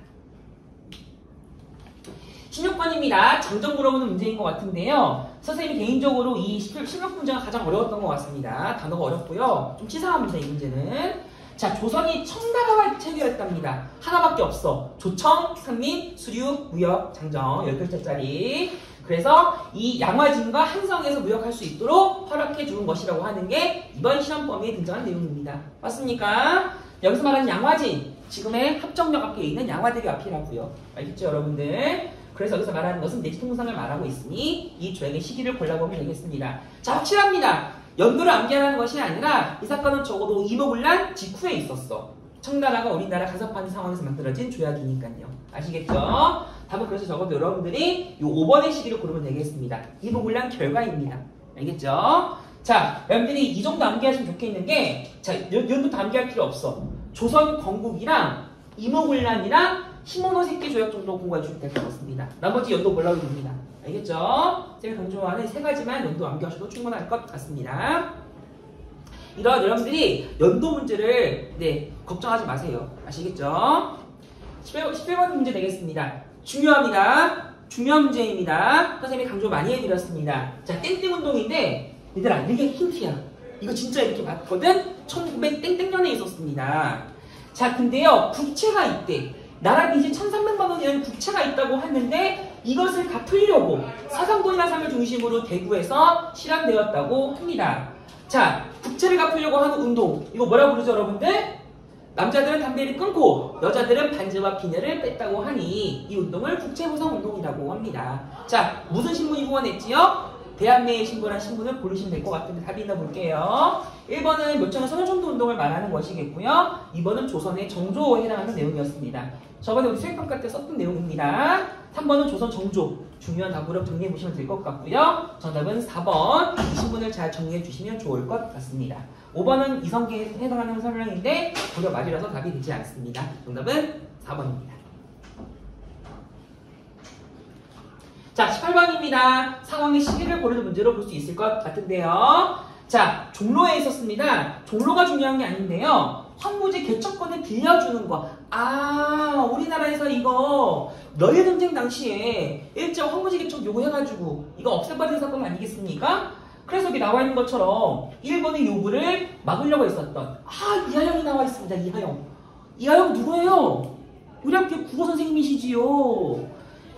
16번입니다. 장점 물어보는 문제인 것 같은데요. 선생님이 개인적으로 이 실력 문제가 가장 어려웠던 것 같습니다. 단어가 어렵고요. 좀 치사한 문제, 이 문제는. 자, 조선이 청나라와 체결했답니다. 하나밖에 없어. 조청, 상민, 수류, 무역, 장정 10글자짜리. 그래서 이 양화진과 한성에서 무역할 수 있도록 허락해 준 것이라고 하는 게 이번 실험 범위에 등장한 내용입니다. 맞습니까? 여기서 말하는 양화진, 지금의 합정역 앞에 있는 양화대교 앞이라고요. 알겠죠, 여러분들? 그래서 여기서 말하는 것은 내지통상을 말하고 있으니 이 조약의 시기를 골라보면 되겠습니다. 자, 확실합니다. 연도를 암기하라는 것이 아니라 이 사건은 적어도 이모군란 직후에 있었어. 청나라가 우리나라 간섭하는 상황에서 만들어진 조약이니까요. 아시겠죠? 답은 그래서 적어도 여러분들이 이 5번의 시기를 고르면 되겠습니다. 이모군란 결과입니다. 알겠죠? 자, 여러분들이 이 정도 암기하시면 좋겠는 게, 자, 연도부터 암기할 필요 없어. 조선 건국이랑 이모군란이랑 시모노세키 조약 정도 공부해 주시면 될 것 같습니다. 나머지 연도 몰라도 됩니다. 알겠죠? 제가 강조하는 세 가지만 연도 암기하셔도 충분할 것 같습니다. 이런 여러분들이 연도 문제를 걱정하지 마세요. 아시겠죠? 11번 문제 되겠습니다. 중요합니다. 중요한 문제입니다. 선생님이 강조 많이 해드렸습니다. 자, 땡땡 운동인데 얘들아, 이게 힌트야. 이거 진짜 이렇게 봤거든? 1900땡땡년에 있었습니다. 자, 근데요, 국채가 있대. 나라 빚이 1,300만 원이라는 국채가 있다고 했는데 이것을 갚으려고 사상돈이나 상을 중심으로 대구에서 실현되었다고 합니다. 자, 국채를 갚으려고 하는 운동, 이거 뭐라 부르죠, 여러분들? 남자들은 담배를 끊고 여자들은 반지와 비녀를 뺐다고 하니 이 운동을 국채보상 운동이라고 합니다. 자, 무슨 신문이 후원했지요? 대한매일 신고란 신문을 고르시면 될 것 같은데 답이 있나 볼게요. 1번은 묘청의 선열전도 운동을 말하는 것이겠고요. 2번은 조선의 정조에 해당하는 내용이었습니다. 저번에 우리 수행평가 때 썼던 내용입니다. 3번은 조선 정조. 중요한 답으로 정리해 보시면 될 것 같고요. 정답은 4번. 이 신문을 잘 정리해 주시면 좋을 것 같습니다. 5번은 이성계에 해당하는 설명인데 고려 말이라서 답이 되지 않습니다. 정답은 4번입니다. 자, 18번입니다. 상황의 시기를 고르는 문제로 볼 수 있을 것 같은데요. 자, 종로에 있었습니다. 종로가 중요한 게 아닌데요. 황무지 개척권을 빌려주는 거. 아, 우리나라에서 이거 러일전쟁 당시에 일제가 황무지 개척 요구해가지고 이거 없애버린 사건 아니겠습니까? 그래서 여기 나와 있는 것처럼 일본의 요구를 막으려고 했었던 이하영이 나와 있습니다. 이하영. 이하영 누구예요? 우리 학교 국어 선생님이시지요.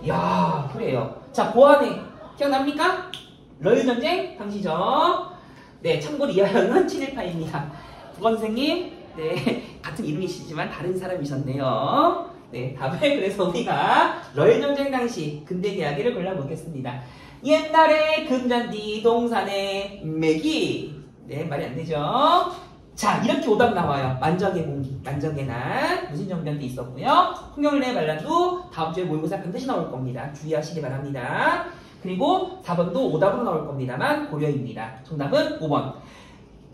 이야, 그래요. 자, 보안에 기억납니까? 러일전쟁 당시죠. 네, 참고로 이하영은 친일파입니다. 국어 선생님, 네, 같은 이름이시지만 다른 사람이셨네요. 네, 답을 그래서 우리가 러일전쟁 당시 근대 이야기를 골라보겠습니다. 옛날에 금잔디 동산에 메기. 네, 말이 안 되죠. 자, 이렇게 오답 나와요. 만적의 공기, 만적의 날, 무신정변 때 있었고요. 홍경래 반란도 다음 주에 모의고사 반드시 나올 겁니다. 주의하시기 바랍니다. 그리고 4번도 오답으로 나올 겁니다만 고려입니다. 정답은 5번.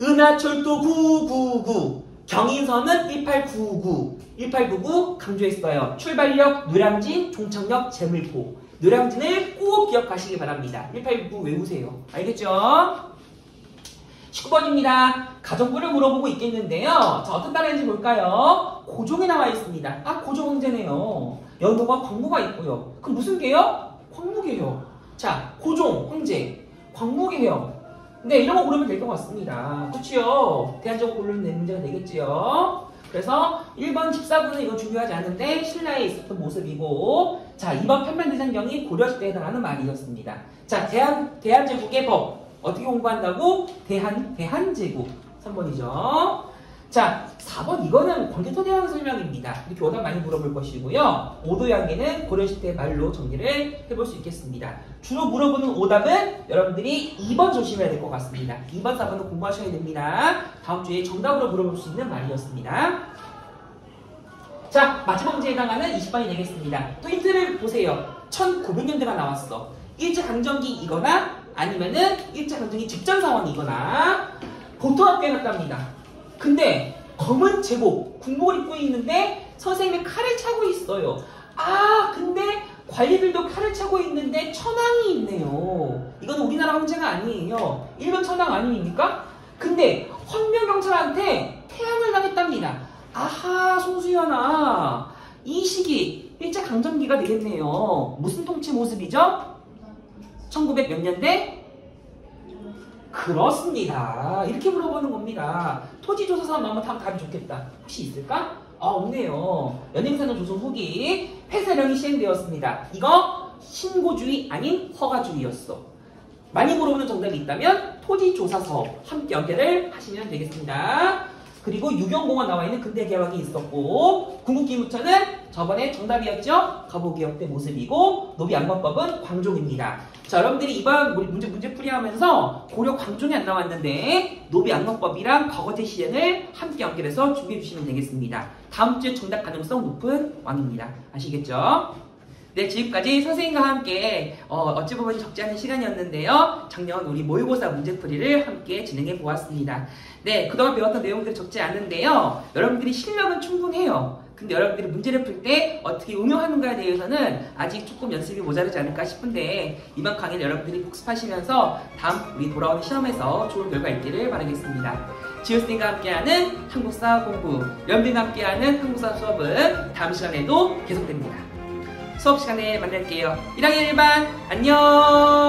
은하철도 999. 경인선은 1899. 1899 강조했어요. 출발역 노량진, 종착역 제물포. 노량진을 꼭 기억하시기 바랍니다. 1899 외우세요. 알겠죠? 19번입니다. 가정부를 물어보고 있겠는데요. 자, 어떤 단어인지 볼까요? 고종이 나와 있습니다. 고종 황제네요. 연호가 광무가 있고요. 그럼 무슨 개요? 광무개요. 자, 고종 황제, 광무개요. 네, 이런 거 고르면 될 것 같습니다. 그치요? 대안적으로 고르는 문제가 되겠지요. 그래서 1번 14번은 이건 중요하지 않은데 신라에 있었던 모습이고, 자, 2번 편만대장경이 고려시대에 해당하는 말이었습니다. 자, 대한제국의 법 어떻게 공부한다고? 대한제국 3번이죠. 자, 4번 이거는 관계토대항 설명입니다. 이렇게 오답 많이 물어볼 것이고요. 오도양기는 고려시대 말로 정리를 해볼 수 있겠습니다. 주로 물어보는 오답은 여러분들이 2번 조심해야 될 것 같습니다. 2번, 4번은 공부하셔야 됩니다. 다음 주에 정답으로 물어볼 수 있는 말이었습니다. 자, 마지막 문제에 해당하는 20번이 되겠습니다. 또 힌트를 보세요. 1900년대가 나왔어. 일제강점기이거나 아니면은 일제강점기 직전 상황이거나 보통학교에 갔답니다. 근데 검은 제복, 군복을 입고 있는데 선생님이 칼을 차고 있어요. 아, 근데 관리들도 칼을 차고 있는데 천황이 있네요. 이건 우리나라 황제가 아니에요. 일본 천황 아닙니까? 근데 황명경찰한테 태양을 당했답니다. 아하, 송수연아. 이 시기 일제강점기가 되겠네요. 무슨 통치 모습이죠? 1900 몇 년대? 그렇습니다. 이렇게 물어보는 겁니다. 토지조사 사업 한번 답이 좋겠다. 혹시 있을까? 없네요. 연행사는 조선 후기 폐쇄령이 시행되었습니다. 이거 신고주의 아닌 허가주의였어. 많이 물어보는 정답이 있다면 토지조사 사업 함께 연결을 하시면 되겠습니다. 그리고 유경공원 나와 있는 근대개혁이 있었고, 궁극기무처는 저번에 정답이었죠? 거부개혁 때 모습이고, 노비양반법은 광종입니다. 자, 여러분들이 이번 문제풀이 하면서 고려 광종이 안 나왔는데 노비양반법이랑 과거제 시행을 함께 연결해서 준비해 주시면 되겠습니다. 다음 주에 정답 가능성 높은 왕입니다. 아시겠죠? 네, 지금까지 선생님과 함께 어찌 보면 적지 않은 시간이었는데요. 작년 우리 모의고사 문제풀이를 함께 진행해 보았습니다. 네, 그동안 배웠던 내용들이 적지 않은데요. 여러분들이 실력은 충분해요. 근데 여러분들이 문제를 풀 때 어떻게 응용하는가에 대해서는 아직 조금 연습이 모자르지 않을까 싶은데, 이번 강의는 여러분들이 복습하시면서 다음 우리 돌아오는 시험에서 좋은 결과 있기를 바라겠습니다. 지효쌤과 함께하는 한국사 공부, 연빈과 함께하는 한국사 수업은 다음 시간에도 계속됩니다. 수업 시간에 만날게요. 1학년 1반 안녕.